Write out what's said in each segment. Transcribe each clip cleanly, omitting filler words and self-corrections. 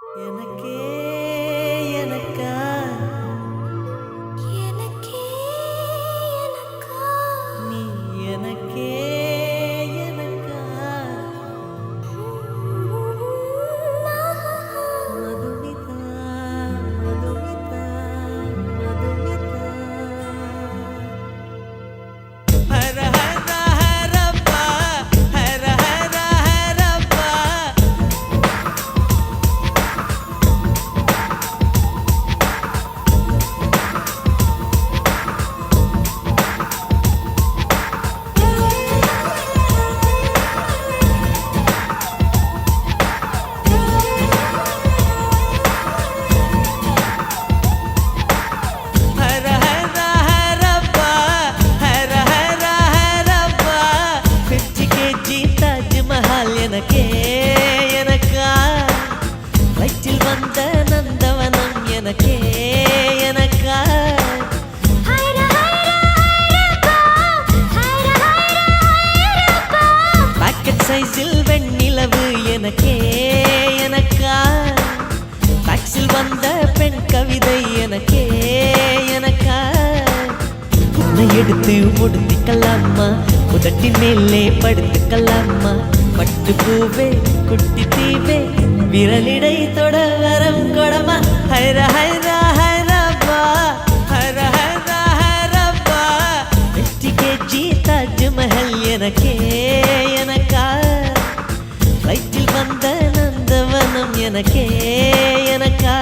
எனக்கே எனக்கா எனக்கே எனக்கா நீ எனக்கே எனக்கா மதுமிதா மதுமிதா மதுமிதா ஹர ஹர ஹரப்பா ஹர ஹர ஹரப்பா ஹர ஹர ஹரப்பா ஹர ஹர ஹரப்பா 50 kg தாஜ்மஹால் எனக்கே எனக்கா வயிற்றில் வந்த நந்தவனம் எனக்கே எனக்கா ஹைர ஹைரப்பா ஹைர ஹைரப்பா பாக்கெட் சைஸில் வெண்ணிலவு எனக்கே எனக்கா டாக்ஸில் வந்த பெண் கவிதை எனக்கே எனக்கா உன்னை எடுத்து முடித்துக்கலாமா உதட்டின் மேலே படுத்துக்கலாமா பட்டு பூவே குட்டி தீவே விரலிடை தொட வரம் கொடமா ஹைர ஹைர ஹைரப்பா ஹர ஹர ஹரப்பா 50 kg தாஜ்மஹல் எனக்கே எனக்கா வயிற்றில் வந்த நந்தவனம் எனக்கே எனக்கா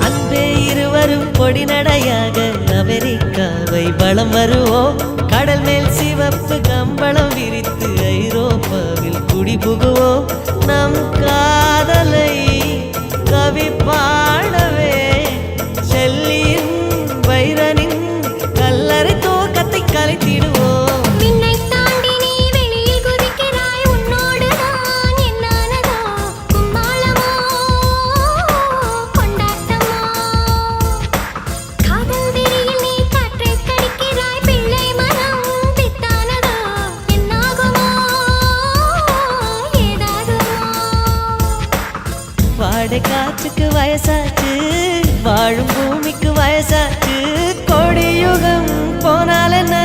அன்பே இருவரும் பொடி நடையாக அமெரிக்காவை வலம் வருவோம் கடல் மேல் சிவப்பு கம்பளம் விரித்து ஐரோப்பாவில் குடிபுகுவோம் நம் காதலை கவி பாடவே செல்லியின் வைரனின் கல்லறை தோக்கத்தை கலைத்திடுவோம் விண்ணை தாண்டி நீ வெளியில் குதிக்கிறாய் உன்னோடு நான் என்னானதோ கும்மாளமோ கொண்டாட்டமோ காதல் வெறியில் நீ காற்றை கடிக்கிறாய் பிள்ளை மனம் பித்தானதோ என்னாகுமோ ஏதாகுமோ வாடை காற்றுக்கு வயசாச்சு வாழும் பூமிக்கு வயசாச்சு கொடியுகம் போனால் என்ன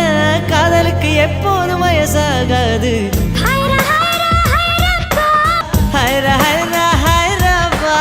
காதலுக்கு எப்போதும் வயசாகாது ஹைர ஹைர ஹைரப்பா ஹைர ஹைர ஹைரப்பா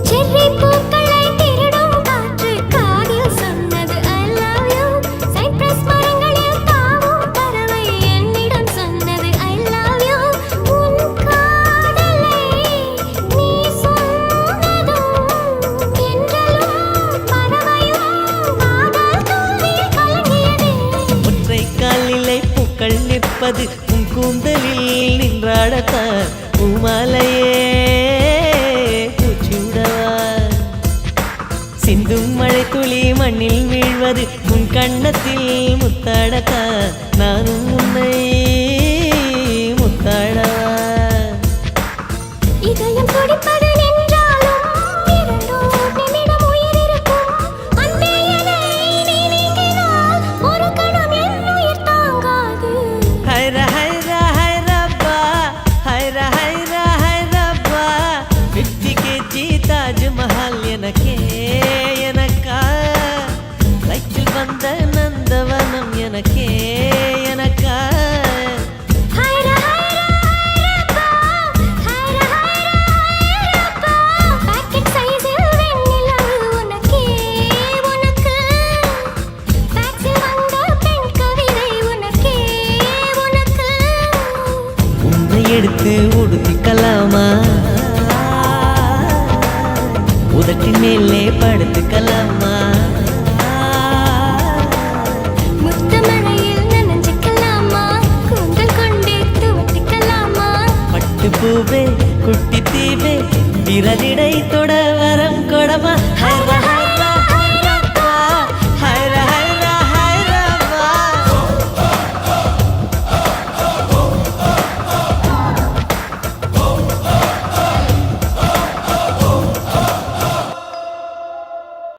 செர்ரி பூக்களை திருடும் காற்று காதில் சொன்னது I love you சைப்ரஸ் மரங்களில் தாவும் பறவை என்னிடம் சொன்னது I love you உன் காதலை நீ சொன்னதும் என்றலும் பறவையும் காதல் தூவில் கலங்கியது ஒற்றை காலிலை பூக்கள் நிற்பது உன் கூந்தலில் நின்றாடத்தான் பூமாலையே பூச்சூடவா சிந்தும் மழை துளி மண்ணில் வீழ்வது உன் கண்ணத்தில் முத்தாடத்தான் நானும் உன்னை உனக்கே எனக்கா ஹைர ஹைர ஹைரப்பா ஹைர ஹைர ஹைரப்பா பாக்கெட் சைஸில் வெண்ணிலா உனக்கே உனக்கு டாக்ஸில் வந்த பெண் கவிதை உனக்கே உனக்கு உன்னை எடுத்து உடுத்திக்கலாமா உதட்டின் மேலே படுத்துக்கலாமா முத்தமழையில் நனைஞ்சுக்கலாமா கூந்தல் கொண்டே துவட்டிக்கலாமா பட்டு பூவே குட்டி தீவே விரலிடை தொட வரம் கொடமா ஹைர ஹைர